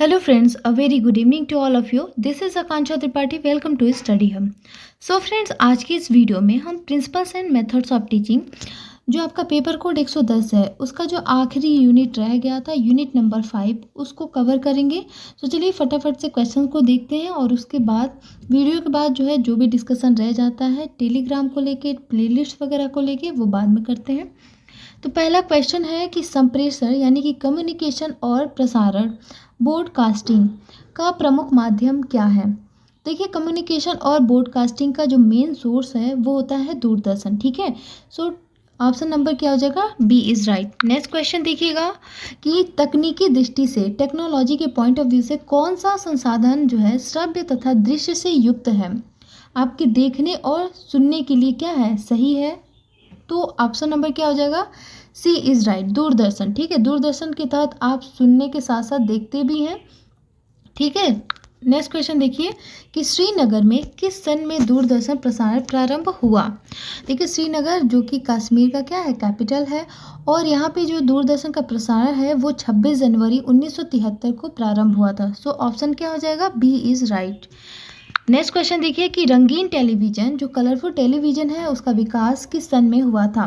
Hello friends, a very good evening to all of you. This is Akanksha Tripathi. Welcome to Study Hum. So friends, आज की इस video में हम principles and methods of teaching जो आपका paper code 110 है उसका जो आखिरी यूनिट रह गया था यूनिट नंबर 5 उसको कवर करेंगे। तो चलिए फटाफट से क्वेश्चन को देखते हैं और उसके बाद वीडियो के बाद जो भी डिस्कशन रह जाता है टेलीग्राम को लेके प्लेलिस्ट वगैरह को लेके वो बाद में करते हैं। तो पहला क्वेश्चन है कि संप्रेषण यानी कि कम्युनिकेशन और प्रसारण ब्रॉडकास्टिंग का प्रमुख माध्यम क्या है। देखिए कम्युनिकेशन और ब्रॉडकास्टिंग का जो मेन सोर्स है वो होता है दूरदर्शन। ठीक है, सो ऑप्शन नंबर क्या हो जाएगा, B is right. Next question देखिएगा कि तकनीकी दृष्टि से टेक्नोलॉजी के पॉइंट ऑफ व्यू से कौन सा संसाधन जो है श्रव्य तथा दृश्य से युक्त है, आपके देखने और सुनने के लिए क्या है, सही है। तो ऑप्शन नंबर क्या हो जाएगा, सी इज़ राइट, दूरदर्शन। ठीक है, दूरदर्शन के तहत आप सुनने के साथ साथ देखते भी हैं। ठीक है, नेक्स्ट क्वेश्चन देखिए कि श्रीनगर में किस सन में दूरदर्शन प्रसारण प्रारंभ हुआ। देखिए श्रीनगर जो कि कश्मीर का क्या है, कैपिटल है, और यहाँ पे जो दूरदर्शन का प्रसारण है वो 26 जनवरी 1973 को प्रारंभ हुआ था। सो ऑप्शन क्या हो जाएगा, B is right. Next question देखिए कि रंगीन टेलीविज़न जो कलरफुल टेलीविज़न है उसका विकास किस सन में हुआ था।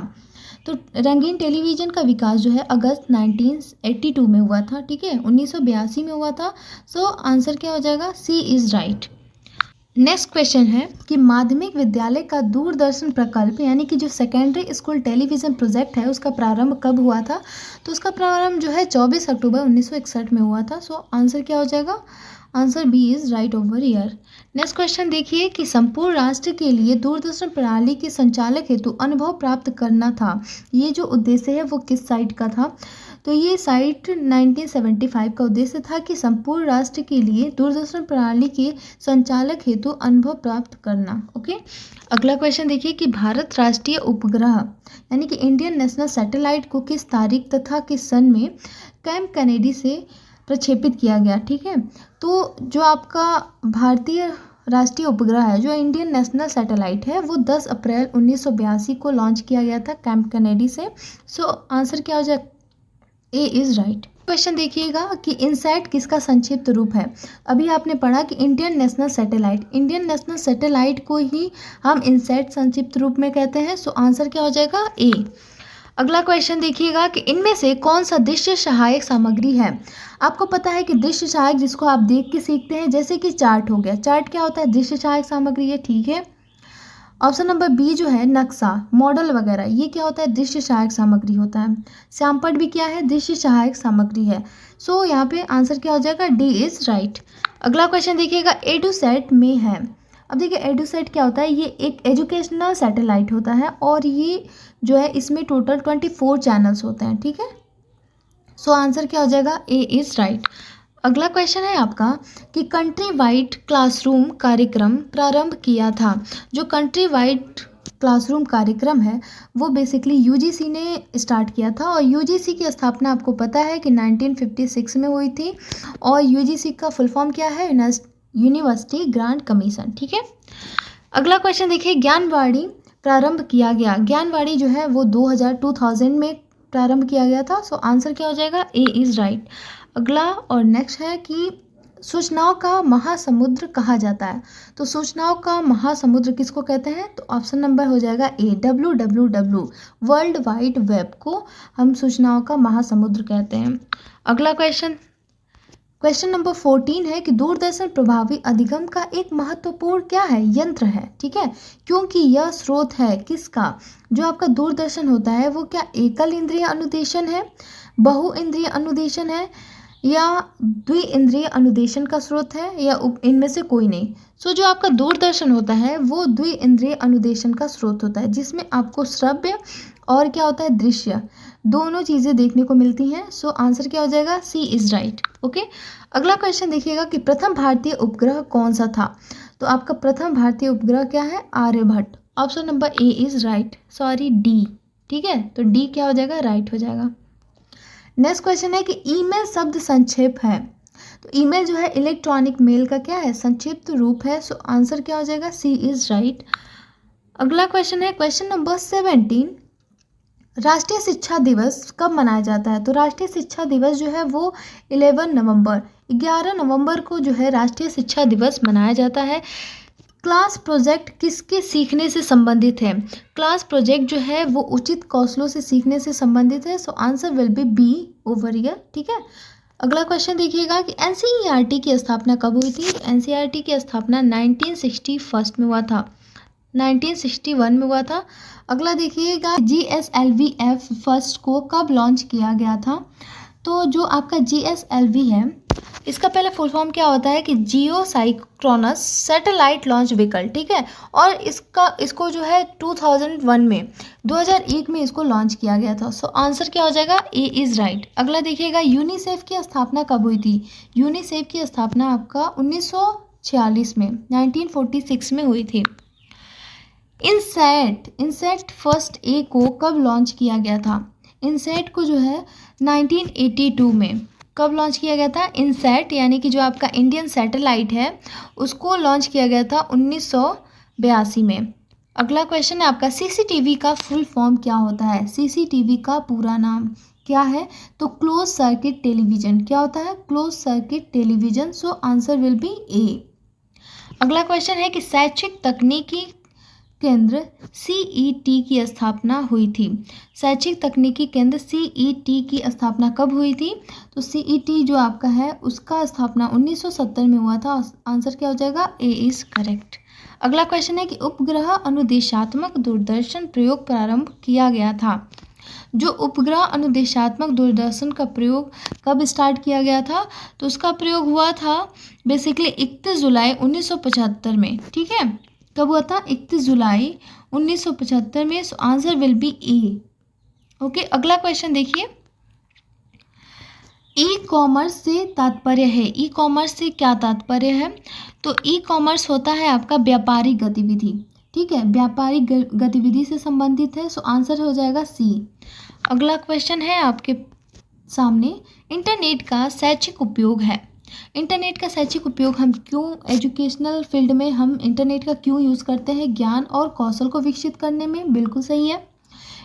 तो रंगीन टेलीविज़न का विकास जो है अगस्त 1982 में हुआ था। ठीक है, 1982 में हुआ था। सो आंसर क्या हो जाएगा, सी इज़ राइट। नेक्स्ट क्वेश्चन है कि माध्यमिक विद्यालय का दूरदर्शन प्रकल्प यानी कि जो सेकेंडरी स्कूल टेलीविज़न प्रोजेक्ट है उसका प्रारंभ कब हुआ था। तो उसका प्रारंभ जो है 24 अक्टूबर 1961 में हुआ था। सो आंसर क्या हो जाएगा, answer B is right over here. Next question देखिए कि संपूर्ण राष्ट्र के लिए दूरदर्शन प्रणाली के संचालक हेतु अनुभव प्राप्त करना था, ये जो उद्देश्य है वो किस साइट का था। तो ये साइट 1975 का उद्देश्य था कि संपूर्ण राष्ट्र के लिए दूरदर्शन प्रणाली के संचालक हेतु अनुभव प्राप्त करना। ओके, अगला क्वेश्चन देखिए कि भारत राष्ट्रीय उपग्रह यानी कि इंडियन नेशनल सैटेलाइट को किस तारीख तथा किस सन में कैंप कैनेडी से प्रक्षेपित किया गया। ठीक है, तो जो आपका भारतीय राष्ट्रीय उपग्रह है जो इंडियन नेशनल सैटेलाइट है वो 10 अप्रैल 1982 को लॉन्च किया गया था कैंप कैनेडी से। सो आंसर क्या हो जाए, ए इज़ राइट। क्वेश्चन देखिएगा कि इनसैट किसका संक्षिप्त रूप है। अभी आपने पढ़ा कि इंडियन नेशनल सैटेलाइट को ही हम इनसैट संक्षिप्त रूप में कहते हैं। सो आंसर क्या हो जाएगा, ए। अगला क्वेश्चन देखिएगा कि इनमें से कौन सा दृश्य सहायक सामग्री है। आपको पता है कि दृश्य सहायक जिसको आप देख के सीखते हैं, जैसे कि चार्ट हो गया, चार्ट क्या होता है, दृश्य सहायक सामग्री है। ठीक है, ऑप्शन नंबर बी जो है नक्शा मॉडल वगैरह ये क्या होता है, दृश्य सहायक सामग्री होता है। श्यामपट भी क्या है, दृश्य सहायक सामग्री है। सो यहाँ पे आंसर क्या हो जाएगा, डी इज़ राइट। अगला क्वेश्चन देखिएगा एडुसेट में है। अब देखिए एडुसेट क्या होता है, ये एक एजुकेशनल सैटेलाइट होता है और ये जो है इसमें टोटल 24 चैनल्स होते हैं। ठीक है, सो आंसर क्या हो जाएगा, ए इज़ राइट। अगला क्वेश्चन है आपका कि कंट्री वाइड क्लासरूम कार्यक्रम प्रारंभ किया था। जो कंट्री वाइड क्लासरूम कार्यक्रम है वो बेसिकली यूजीसी ने स्टार्ट किया था और यूजीसी की स्थापना आपको पता है कि 1956 में हुई थी और यूजीसी का फुल फॉर्म क्या है, यूनिवर्सिटी ग्रांट कमीशन। ठीक है, अगला क्वेश्चन देखिए ज्ञानवाणी प्रारंभ किया गया। ज्ञानवाणी जो है वो 2000 में प्रारंभ किया गया था। सो आंसर क्या हो जाएगा, ए इज़ राइट। अगला और नेक्स्ट है कि सूचनाओं का महासमुद्र कहा जाता है। तो सूचनाओं का महासमुद्र किसको कहते हैं, तो ऑप्शन नंबर हो जाएगा ए, WWW वर्ल्ड वाइड वेब को हम सूचनाओं का महासमुद्र कहते हैं। अगला क्वेश्चन नंबर 14 है कि दूरदर्शन प्रभावी अधिगम का एक महत्वपूर्ण क्या है, यंत्र है। ठीक है, क्योंकि यह स्रोत है किसका, जो आपका दूरदर्शन होता है वो क्या एकल इंद्रिय अनुदेशन है, बहु इंद्रिय अनुदेशन है या द्विइंद्रिय अनुदेशन का स्रोत है या इनमें से कोई नहीं। सो जो आपका दूरदर्शन होता है वो द्विइंद्रिय अनुदेशन का स्रोत होता है जिसमें आपको श्रव्य और क्या होता है, दृश्य, दोनों चीज़ें देखने को मिलती हैं। सो आंसर क्या हो जाएगा, सी इज़ राइट। ओके, अगला क्वेश्चन देखिएगा कि प्रथम भारतीय उपग्रह कौन सा था। तो आपका प्रथम भारतीय उपग्रह क्या है, Aryabhata. Option number A is right, sorry D. ठीक है, तो डी क्या हो जाएगा, राइट हो जाएगा। नेक्स्ट क्वेश्चन है कि ईमेल शब्द संक्षेप है। तो ईमेल जो है इलेक्ट्रॉनिक मेल का क्या है, संक्षिप्त रूप है। सो आंसर क्या हो जाएगा, सी इज़ राइट। अगला क्वेश्चन है क्वेश्चन नंबर 17, राष्ट्रीय शिक्षा दिवस कब मनाया जाता है। तो राष्ट्रीय शिक्षा दिवस जो है वो 11 नवंबर 11 नवंबर को जो है राष्ट्रीय शिक्षा दिवस मनाया जाता है। क्लास प्रोजेक्ट किसके सीखने से संबंधित है? क्लास प्रोजेक्ट जो है वो उचित कौशलों से सीखने से संबंधित है। So answer will be B over here. ठीक है, अगला क्वेश्चन देखिएगा कि एनसीईआरटी की स्थापना कब हुई थी? एनसीईआरटी की स्थापना 1961 में हुआ था, 1961 में हुआ था। अगला देखिएगा GSLV-F फर्स्ट को कब लॉन्च किया गया था? तो जो आपका GSLV है इसका पहले फुल फॉर्म क्या होता है कि जियो साइक्रोनस सैटेलाइट लॉन्च व्हीकल। ठीक है, और इसको जो है 2001 में इसको लॉन्च किया गया था। सो आंसर क्या हो जाएगा? ए इज़ राइट। अगला देखिएगा यूनिसेफ की स्थापना कब हुई थी? यूनिसेफ की स्थापना आपका 1946 में 1946 में हुई थी। इनसेट फर्स्ट ए को कब लॉन्च किया गया था? इनसेट को जो है 1982 में कब लॉन्च किया गया था? इनसेट यानी कि जो आपका इंडियन सैटेलाइट है उसको लॉन्च किया गया था 1982 में। अगला क्वेश्चन है आपका सीसीटीवी का फुल फॉर्म क्या होता है? सीसीटीवी का पूरा नाम क्या है? तो क्लोज सर्किट टेलीविजन। क्या होता है? Close circuit television. So answer will be A. अगला क्वेश्चन है कि शैक्षिक तकनीकी केंद्र CET की स्थापना हुई थी। शैक्षिक तकनीकी केंद्र CET की स्थापना कब हुई थी? तो CET जो आपका है उसका स्थापना 1970 में हुआ था। आंसर क्या हो जाएगा? ए इज करेक्ट। अगला क्वेश्चन है कि उपग्रह अनुदेशात्मक दूरदर्शन प्रयोग प्रारंभ किया गया था। जो उपग्रह अनुदेशात्मक दूरदर्शन का प्रयोग कब स्टार्ट किया गया था? तो उसका प्रयोग हुआ था बेसिकली 31 जुलाई 1975 में। ठीक है, कब हुआ था? 31 जुलाई 1975 में। सो answer will be A. Okay, अगला क्वेश्चन देखिए, ई कॉमर्स से तात्पर्य है। ई कॉमर्स से क्या तात्पर्य है? तो ई कॉमर्स होता है आपका व्यापारिक गतिविधि। ठीक है, व्यापारिक गतिविधि से संबंधित है। सो आंसर हो जाएगा सी। अगला क्वेश्चन है आपके सामने, इंटरनेट का शैक्षिक उपयोग है। इंटरनेट का शैक्षिक उपयोग हम क्यों एजुकेशनल फील्ड में हम इंटरनेट का क्यों यूज़ करते हैं? ज्ञान और कौशल को विकसित करने में। बिल्कुल सही है।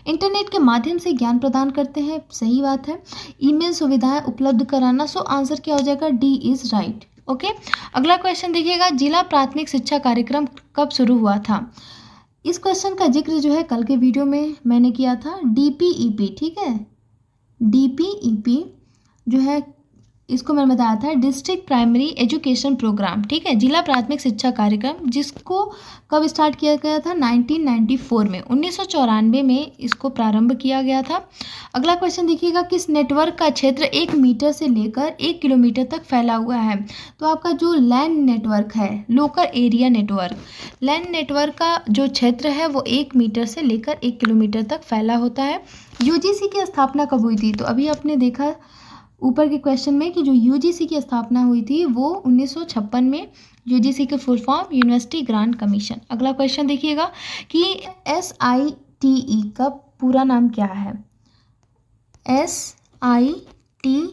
इंटरनेट के माध्यम से ज्ञान प्रदान करते हैं। सही बात है। ईमेल सुविधाएं उपलब्ध कराना। सो आंसर क्या हो जाएगा? D is right. ओके, अगला क्वेश्चन देखिएगा, जिला प्राथमिक शिक्षा कार्यक्रम कब शुरू हुआ था? इस क्वेश्चन का जिक्र जो है कल के वीडियो में मैंने किया था। DPEP। ठीक है, DPEP जो है इसको मैंने बताया था डिस्ट्रिक्ट प्राइमरी एजुकेशन प्रोग्राम। ठीक है, जिला प्राथमिक शिक्षा कार्यक्रम, जिसको कब स्टार्ट किया गया था? 1994 में, 1994 में इसको प्रारंभ किया गया था। अगला क्वेश्चन देखिएगा, किस नेटवर्क का क्षेत्र 1 मीटर से लेकर 1 किलोमीटर तक फैला हुआ है? तो आपका जो लैन नेटवर्क है, local area network, LAN network का जो क्षेत्र है वो 1 मीटर से लेकर 1 किलोमीटर तक फैला होता है। UGC की स्थापना कब हुई थी? तो अभी आपने देखा ऊपर के क्वेश्चन में कि जो UGC की स्थापना हुई थी वो 1956 में। UGC के full form university grant commission. अगला क्वेश्चन देखिएगा कि SITE का पूरा नाम क्या है? SIT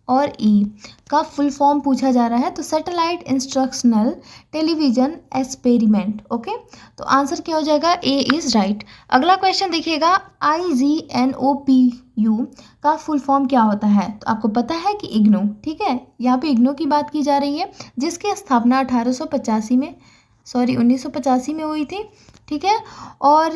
और E का फुल फॉर्म पूछा जा रहा है। तो satellite instructional television experiment. Okay, तो आंसर क्या हो जाएगा? ए इज़ राइट। अगला क्वेश्चन देखिएगा, IGNOPU का फुल फॉर्म क्या होता है? तो आपको पता है कि इग्नू। ठीक है, यहाँ पे इग्नू की बात की जा रही है, जिसकी स्थापना 1985 में हुई थी। ठीक है, और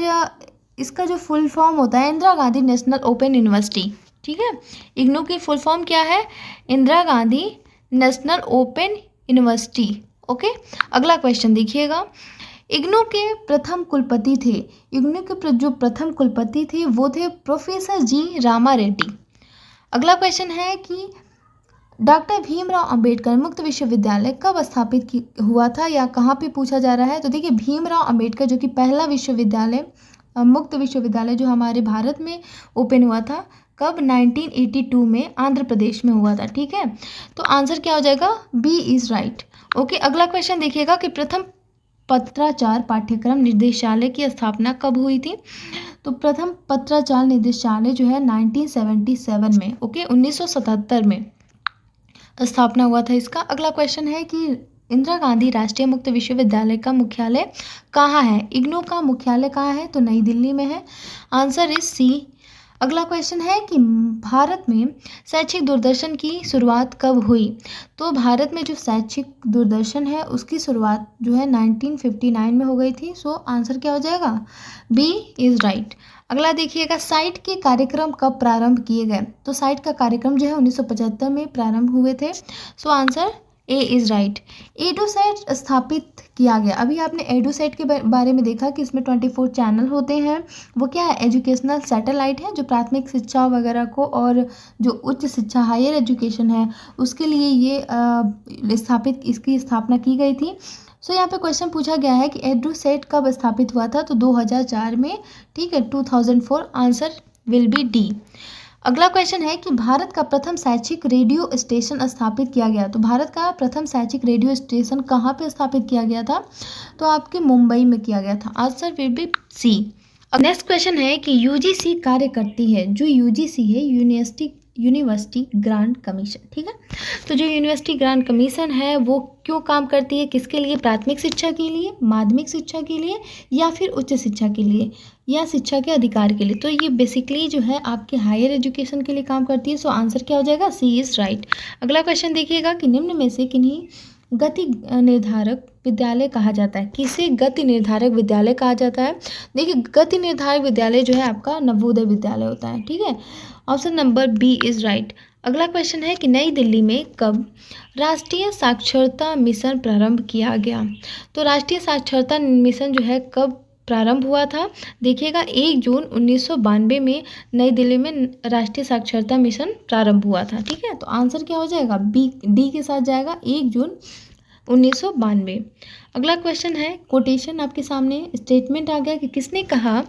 इसका जो फुल फॉर्म होता है Indira Gandhi national open university. ठीक है, इग्नू की फुल फॉर्म क्या है? Indira Gandhi national open university. Okay, अगला क्वेश्चन देखिएगा, इग्नू के प्रथम कुलपति थे। इग्नू के जो प्रथम कुलपति थे वो थे प्रोफेसर जी रामा रेड्डी। अगला क्वेश्चन है कि डॉक्टर भीमराव अंबेडकर मुक्त विश्वविद्यालय कब स्थापित हुआ था या कहाँ पे पूछा जा रहा है? तो देखिए, भीमराव अंबेडकर जो कि पहला विश्वविद्यालय मुक्त विश्वविद्यालय जो हमारे भारत में ओपन हुआ था, कब? 1982 में आंध्र प्रदेश में हुआ था। ठीक है, तो आंसर क्या हो जाएगा? B is right. ओके, अगला क्वेश्चन देखिएगा कि प्रथम पत्राचार पाठ्यक्रम निदेशालय की स्थापना कब हुई थी? तो प्रथम पत्राचार निदेशालय जो है 1977 में। ओके, 1977 में स्थापना हुआ था इसका। अगला क्वेश्चन है कि इंदिरा गांधी राष्ट्रीय मुक्त विश्वविद्यालय का मुख्यालय कहाँ है? इग्नू का मुख्यालय कहाँ है? तो नई दिल्ली में है। Answer is C. अगला क्वेश्चन है कि भारत में शैक्षिक दूरदर्शन की शुरुआत कब हुई? तो भारत में जो शैक्षिक दूरदर्शन है उसकी शुरुआत जो है 1959 में हो गई थी। सो आंसर क्या हो जाएगा? B is right. अगला देखिएगा, साइट के कार्यक्रम कब प्रारंभ किए गए? तो साइट का कार्यक्रम जो है 1975 में प्रारंभ हुए थे। So answer A is right. EDUSAT स्थापित किया गया। अभी आपने एडुसेट के बारे में देखा कि इसमें 24 चैनल होते हैं। वो क्या है? एजुकेशनल सैटेलाइट है जो प्राथमिक शिक्षा वगैरह को और जो उच्च शिक्षा हायर एजुकेशन है उसके लिए ये इसकी स्थापना की गई थी। सो यहाँ पे क्वेश्चन पूछा गया है कि एडुसेट कब स्थापित हुआ था? तो 2004 में। ठीक है, 2004। Answer will B D. अगला क्वेश्चन है कि भारत का प्रथम शैक्षिक रेडियो स्टेशन स्थापित किया गया। तो भारत का प्रथम शैक्षिक रेडियो स्टेशन कहाँ पे स्थापित किया गया था? तो आपके मुंबई में किया गया था। Answer will be C. Next question है कि यूजीसी कार्य करती है। जो यूजीसी है यूनिवर्सिटी ग्रांट कमीशन। ठीक है, तो जो यूनिवर्सिटी ग्रांट कमीशन है वो क्यों काम करती है? किसके लिए? प्राथमिक शिक्षा के लिए, माध्यमिक शिक्षा के लिए, या फिर उच्च शिक्षा के लिए, या शिक्षा के अधिकार के लिए? तो ये बेसिकली जो है आपके हायर एजुकेशन के लिए काम करती है। सो आंसर क्या हो जाएगा? सी इज़ राइट। अगला क्वेश्चन देखिएगा कि निम्न में से किन्हीं गति निर्धारक विद्यालय कहा जाता है? किसे गति निर्धारक विद्यालय कहा जाता है? देखिए, गति निर्धारक विद्यालय जो है आपका नवोदय विद्यालय होता है। ठीक है, option number B is right. अगला क्वेश्चन है कि नई दिल्ली में कब राष्ट्रीय साक्षरता मिशन प्रारंभ किया गया? तो राष्ट्रीय साक्षरता मिशन जो है कब प्रारंभ हुआ था? देखिएगा, 1 जून 1992 में नई दिल्ली में राष्ट्रीय साक्षरता मिशन प्रारंभ हुआ था। ठीक है, तो आंसर क्या हो जाएगा? बी, डी के साथ जाएगा, 1 जून 1992। अगला क्वेश्चन है, कोटेशन आपके सामने स्टेटमेंट आ गया कि किसने कहा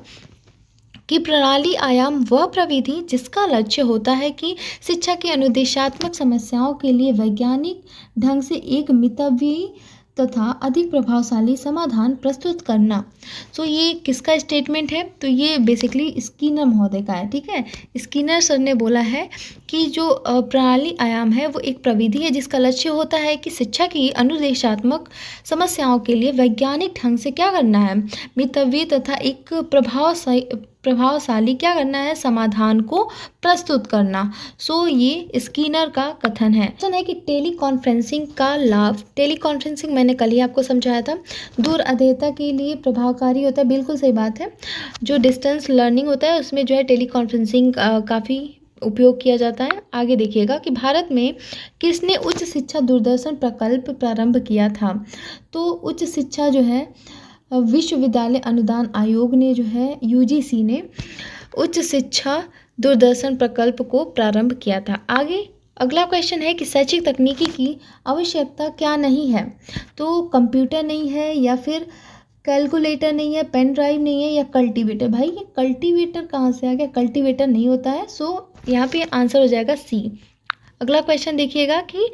कि प्रणाली आयाम वह प्रविधि जिसका लक्ष्य होता है कि शिक्षा की अनुदेशात्मक समस्याओं के लिए वैज्ञानिक ढंग से एक मितव्ययी तथा अधिक प्रभावशाली समाधान प्रस्तुत करना। सो ये किसका स्टेटमेंट है? तो ये बेसिकली स्किनर महोदय का है। ठीक है, स्किनर सर ने बोला है कि जो प्रणाली आयाम है वो एक प्रविधि है जिसका लक्ष्य होता है कि शिक्षा की अनुदेशात्मक समस्याओं के लिए वैज्ञानिक ढंग से क्या करना है? मितव्ययी तथा एक प्रभावशाली क्या करना है? समाधान को प्रस्तुत करना। सो ये स्किनर का कथन है। क्वेश्चन है कि टेली कॉन्फ्रेंसिंग का लाभ। टेली कॉन्फ्रेंसिंग मैंने कल ही आपको समझाया था, दूर अध्येता के लिए प्रभावकारी होता है। बिल्कुल सही बात है। जो डिस्टेंस लर्निंग होता है उसमें जो है टेली कॉन्फ्रेंसिंग काफ़ी उपयोग किया जाता है। आगे देखिएगा कि भारत में किसने उच्च शिक्षा दूरदर्शन प्रकल्प प्रारंभ किया था? तो उच्च शिक्षा जो है विश्वविद्यालय अनुदान आयोग ने जो है यूजीसी ने उच्च शिक्षा दूरदर्शन प्रकल्प को प्रारंभ किया था। आगे अगला क्वेश्चन है कि शैक्षिक तकनीकी की आवश्यकता क्या नहीं है? तो कंप्यूटर नहीं है, या फिर कैलकुलेटर नहीं है, पेन ड्राइव नहीं है, या कल्टीवेटर। भाई ये कल्टीवेटर कहाँ से आ गया? कल्टीवेटर नहीं होता है। सो यहाँ पे आंसर हो जाएगा सी। अगला क्वेश्चन देखिएगा कि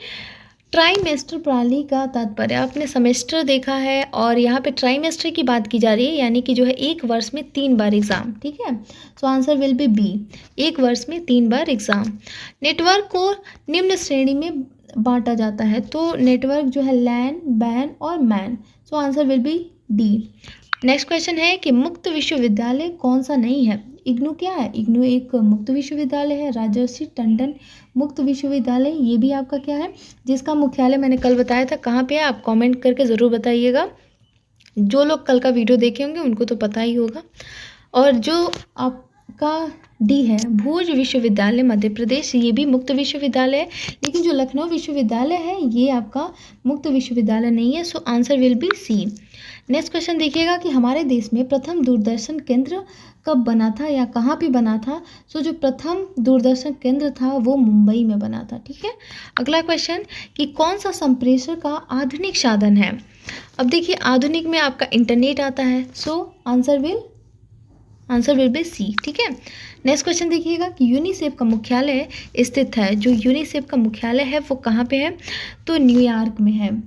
ट्राइमेस्टर प्रणाली का तात्पर्य। आपने सेमेस्टर देखा है और यहाँ पे ट्राइमेस्टर की बात की जा रही है, यानी कि जो है एक वर्ष में 3 बार एग्ज़ाम। ठीक है, so answer will be B, एक वर्ष में 3 बार एग्ज़ाम। नेटवर्क को निम्न श्रेणी में बांटा जाता है। तो नेटवर्क जो है लैन, बैन और man. So answer will B D. Next question है कि मुक्त विश्वविद्यालय कौन सा नहीं है? इग्नू क्या है? इग्नू एक मुक्त विश्वविद्यालय है। राजर्षि टंडन मुक्त विश्वविद्यालय ये भी आपका क्या है? जिसका मुख्यालय मैंने कल बताया था कहाँ पे है, आप कमेंट करके ज़रूर बताइएगा। जो लोग कल का वीडियो देखे होंगे उनको तो पता ही होगा। और जो आपका डी है भूज विश्वविद्यालय मध्य प्रदेश, ये भी मुक्त विश्वविद्यालय है। लेकिन जो लखनऊ विश्वविद्यालय है ये आपका मुक्त विश्वविद्यालय नहीं है। So answer will be C. Next question देखिएगा कि हमारे देश में प्रथम दूरदर्शन केंद्र कब बना था या कहाँ पे बना था? सो जो प्रथम दूरदर्शन केंद्र था वो मुंबई में बना था। ठीक है, अगला क्वेश्चन कि कौन सा संप्रेषण का आधुनिक साधन है? अब देखिए, आधुनिक में आपका इंटरनेट आता है। So answer will be C. ठीक है, नेक्स्ट क्वेश्चन देखिएगा कि यूनिसेफ का मुख्यालय स्थित है। जो यूनिसेफ का मुख्यालय है वो कहाँ पे है? तो न्यूयॉर्क में है।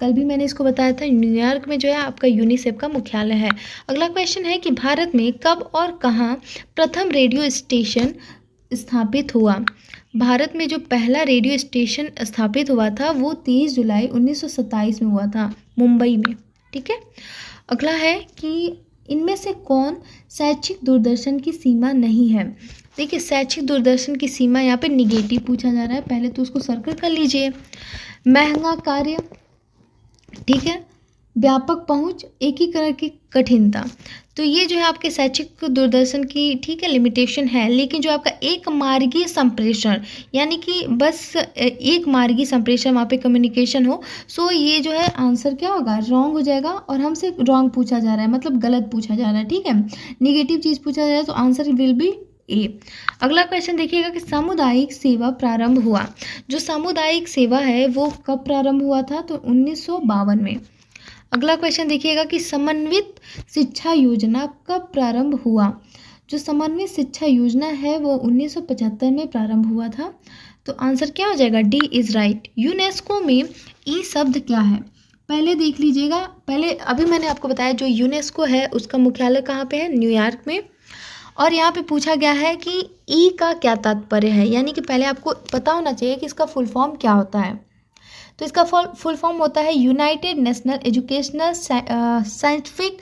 कल भी मैंने इसको बताया था, न्यूयॉर्क में जो है आपका यूनिसेफ का मुख्यालय है। अगला क्वेश्चन है कि भारत में कब और कहाँ प्रथम रेडियो स्टेशन स्थापित हुआ? भारत में जो पहला रेडियो स्टेशन स्थापित हुआ था वो 30 जुलाई 1927 में हुआ था, मुंबई में। ठीक है, अगला है कि इनमें से कौन शैक्षिक दूरदर्शन की सीमा नहीं है? देखिए, शैक्षिक दूरदर्शन की सीमा यहाँ पे निगेटिव पूछा जा रहा है, पहले तो उसको सर्कल कर लीजिए। महंगा कार्य, ठीक है, व्यापक पहुंच, एकीकरण की कठिनता, तो ये जो है आपके शैक्षिक दूरदर्शन की, ठीक है, लिमिटेशन है। लेकिन जो आपका एक मार्गीय संप्रेषण, यानी कि बस एक मार्गीय संप्रेषण वहाँ पे कम्युनिकेशन हो, सो ये जो है आंसर क्या होगा, रॉन्ग हो जाएगा। और हमसे रॉन्ग पूछा जा रहा है, मतलब गलत पूछा जा रहा है, ठीक है, निगेटिव चीज़ पूछा जा रहा है, तो आंसर विल बी ए। अगला क्वेश्चन देखिएगा कि सामुदायिक सेवा प्रारंभ हुआ। जो सामुदायिक सेवा है वो कब प्रारंभ हुआ था? तो 1952 में। अगला क्वेश्चन देखिएगा कि समन्वित शिक्षा योजना कब प्रारंभ हुआ? जो समन्वित शिक्षा योजना है वो 1975 में प्रारंभ हुआ था। तो आंसर क्या हो जाएगा, डी इज राइट। यूनेस्को में ई शब्द क्या है? पहले देख लीजिएगा, पहले अभी मैंने आपको बताया जो यूनेस्को है उसका मुख्यालय कहाँ पे है, न्यूयॉर्क में। और यहाँ पे पूछा गया है कि ई का क्या तात्पर्य है, यानी कि पहले आपको पता होना चाहिए कि इसका फुल फॉर्म क्या होता है। तो इसका फुल फॉर्म होता है United National Educational Scientific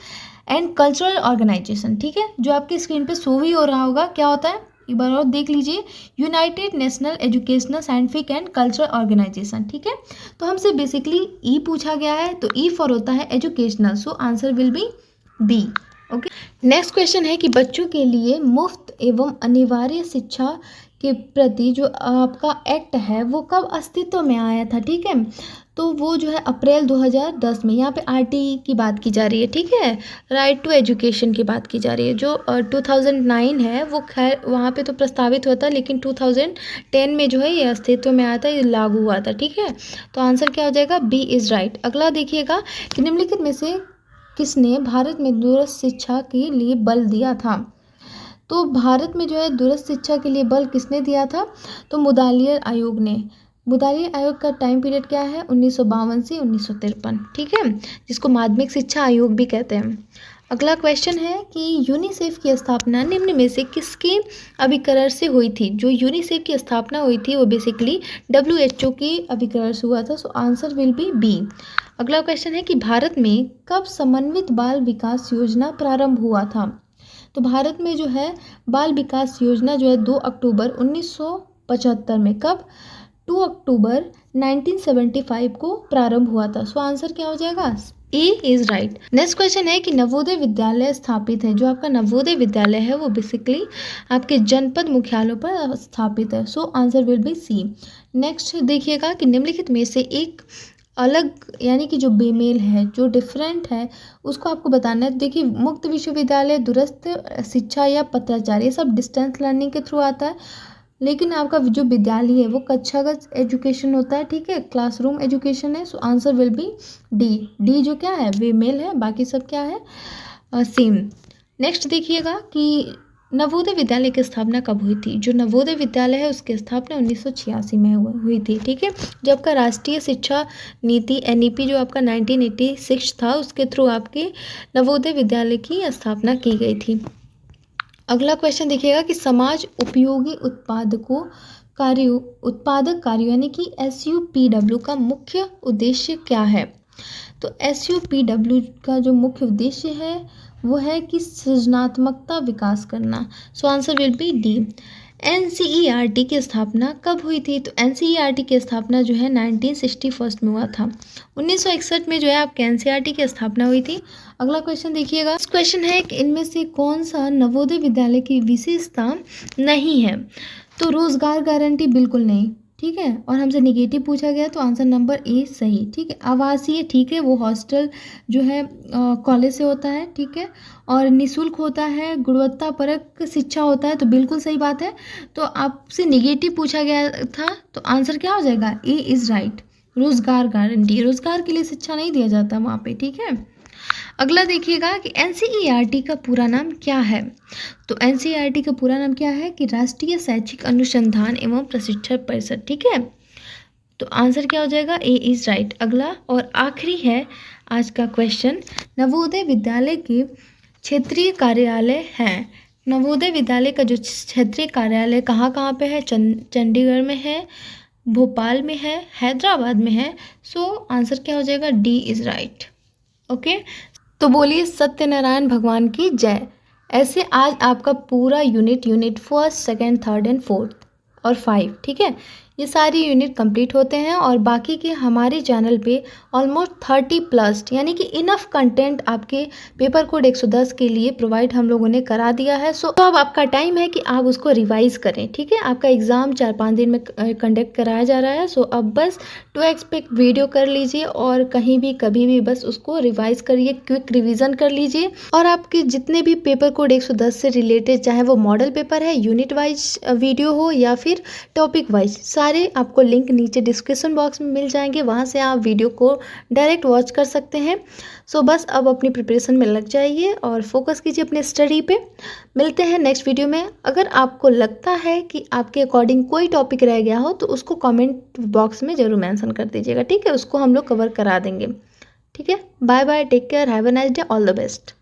and Cultural Organisation, ठीक है, जो आपकी स्क्रीन पे शो भी हो रहा होगा। क्या होता है एक बार और देख लीजिए, United National Educational Scientific and Cultural Organisation, ठीक है। तो हमसे बेसिकली ई पूछा गया है, तो ई फॉर होता है educational, so answer will be B. Okay, next question है कि बच्चों के लिए मुफ्त एवं अनिवार्य शिक्षा के प्रति जो आपका एक्ट है वो कब अस्तित्व में आया था, ठीक है। तो वो जो है अप्रैल 2010 में। यहाँ पे आरटीई की बात की जा रही है, ठीक है, राइट टू एजुकेशन की बात की जा रही है। जो 2009 है वो खैर वहाँ पे तो प्रस्तावित हुआ था, लेकिन 2010 में जो है ये अस्तित्व में आया था, ये लागू हुआ था, ठीक है। तो आंसर क्या हो जाएगा, बी इज़ राइट। अगला देखिएगा कि निम्नलिखित में से किसने भारत में दूरस्थ शिक्षा के लिए बल दिया था? तो भारत में जो है दूरस्थ शिक्षा के लिए बल किसने दिया था? तो मुदालियर आयोग ने। मुदालियर आयोग का टाइम पीरियड क्या है, 1952 से 1953, ठीक है, जिसको माध्यमिक शिक्षा आयोग भी कहते हैं। अगला क्वेश्चन है कि यूनिसेफ की स्थापना निम्न में से किसके अभिकरण से हुई थी? जो यूनिसेफ की स्थापना हुई थी वो बेसिकली WHO की अभिकरण से हुआ था, so answer will be B. अगला क्वेश्चन है कि भारत में कब समन्वित बाल विकास योजना प्रारंभ हुआ था? तो भारत में जो है बाल विकास योजना जो है 2 अक्टूबर 1975 में, कब, 2 अक्टूबर 1975 को प्रारंभ हुआ था। सो आंसर क्या हो जाएगा, ए इज राइट। नेक्स्ट क्वेश्चन है कि नवोदय विद्यालय स्थापित है। जो आपका नवोदय विद्यालय है वो बेसिकली आपके जनपद मुख्यालयों पर स्थापित है, so answer will be C. Next देखिएगा कि निम्नलिखित में से एक अलग, यानी कि जो बेमेल है, जो डिफरेंट है, उसको आपको बताना है। देखिए, मुक्त विश्वविद्यालय, दूरस्थ शिक्षा या पत्राचार, ये सब डिस्टेंस लर्निंग के थ्रू आता है। लेकिन आपका जो विद्यालय है वो कक्षागत एजुकेशन होता है, ठीक है, क्लासरूम एजुकेशन है, so answer will B D. D जो क्या है, फीमेल है, बाकी सब क्या है, सेम। नेक्स्ट देखिएगा कि नवोदय विद्यालय की स्थापना कब हुई थी? जो नवोदय विद्यालय है उसकी स्थापना 1986 में हुई थी, ठीक है। जो आपका राष्ट्रीय शिक्षा नीति NEP जो आपका 1986 था, उसके थ्रू आपके नवोदय विद्यालय की स्थापना की गई थी। अगला क्वेश्चन देखिएगा कि समाज उपयोगी उत्पादक कार्यों यानी कि SUPW का मुख्य उद्देश्य क्या है? तो SUPW का जो मुख्य उद्देश्य है वो है कि सृजनात्मकता विकास करना, सो answer will B D. NCERT की स्थापना कब हुई थी? तो NCERT की स्थापना जो है 1961 में हुआ था। 1961 में जो है आपके NCERT की स्थापना हुई थी। अगला क्वेश्चन देखिएगा, इस क्वेश्चन है कि इनमें से कौन सा नवोदय विद्यालय की विशेषता नहीं है? तो रोजगार गारंटी बिल्कुल नहीं, ठीक है, और हमसे निगेटिव पूछा गया, तो आंसर नंबर ए सही, ठीक है। आवासीय, ठीक है, वो हॉस्टल जो है कॉलेज से होता है, ठीक है, और निःशुल्क होता है, गुणवत्तापरक शिक्षा होता है, तो बिल्कुल सही बात है। तो आपसे निगेटिव पूछा गया था, तो आंसर क्या हो जाएगा, ए इज़ राइट। रोजगार गारंटी, रोजगार के लिए शिक्षा नहीं दिया जाता वहाँ पे, ठीक है। अगला देखिएगा कि NCERT का पूरा नाम क्या है? तो NCERT का पूरा नाम क्या है कि राष्ट्रीय शैक्षिक अनुसंधान एवं प्रशिक्षण परिषद, ठीक है। तो आंसर क्या हो जाएगा, ए इज़ राइट। अगला और आखिरी है आज का क्वेश्चन, नवोदय विद्यालय के क्षेत्रीय कार्यालय हैं। नवोदय विद्यालय का जो क्षेत्रीय कार्यालय कहाँ कहाँ पे है? चंडीगढ़ में है, भोपाल में है, हैदराबाद में है, सो आंसर क्या हो जाएगा, डी इज़ राइट। ओके, तो बोलिए सत्यनारायण भगवान की जय। ऐसे आज आपका पूरा unit first, second, third and fourth और 5, ठीक है, ये सारी यूनिट कंप्लीट होते हैं और बाकी के हमारे चैनल पे ऑलमोस्ट 30 प्लस यानी कि इनफ कंटेंट आपके पेपर कोड 110 के लिए प्रोवाइड हम लोगों ने करा दिया है। सो तो अब आपका टाइम है कि आप उसको रिवाइज करें, ठीक है। आपका एग्ज़ाम 4-5 दिन में कंडक्ट कराया जा रहा है। सो अब बस टू एक्सपेक्ट वीडियो कर लीजिए और कहीं भी कभी भी बस उसको रिवाइज करिए, क्विक रिवीजन कर लीजिए। और आपके जितने भी पेपर कोड 110 से रिलेटेड, चाहे वो मॉडल पेपर है, यूनिट वाइज वीडियो हो या फिर टॉपिक वाइज, सारे आपको लिंक नीचे डिस्क्रिप्शन बॉक्स में मिल जाएंगे, वहाँ से आप वीडियो को डायरेक्ट वॉच कर सकते हैं। सो बस अब अपनी प्रिपरेशन में लग जाइए और फोकस कीजिए अपने स्टडी पे। मिलते हैं नेक्स्ट वीडियो में। अगर आपको लगता है कि आपके अकॉर्डिंग कोई टॉपिक रह गया हो तो उसको कमेंट बॉक्स में ज़रूर मेंशन कर दीजिएगा, ठीक है, उसको हम लोग कवर करा देंगे। ठीक है, bye bye, take care, have a nice day, all the best.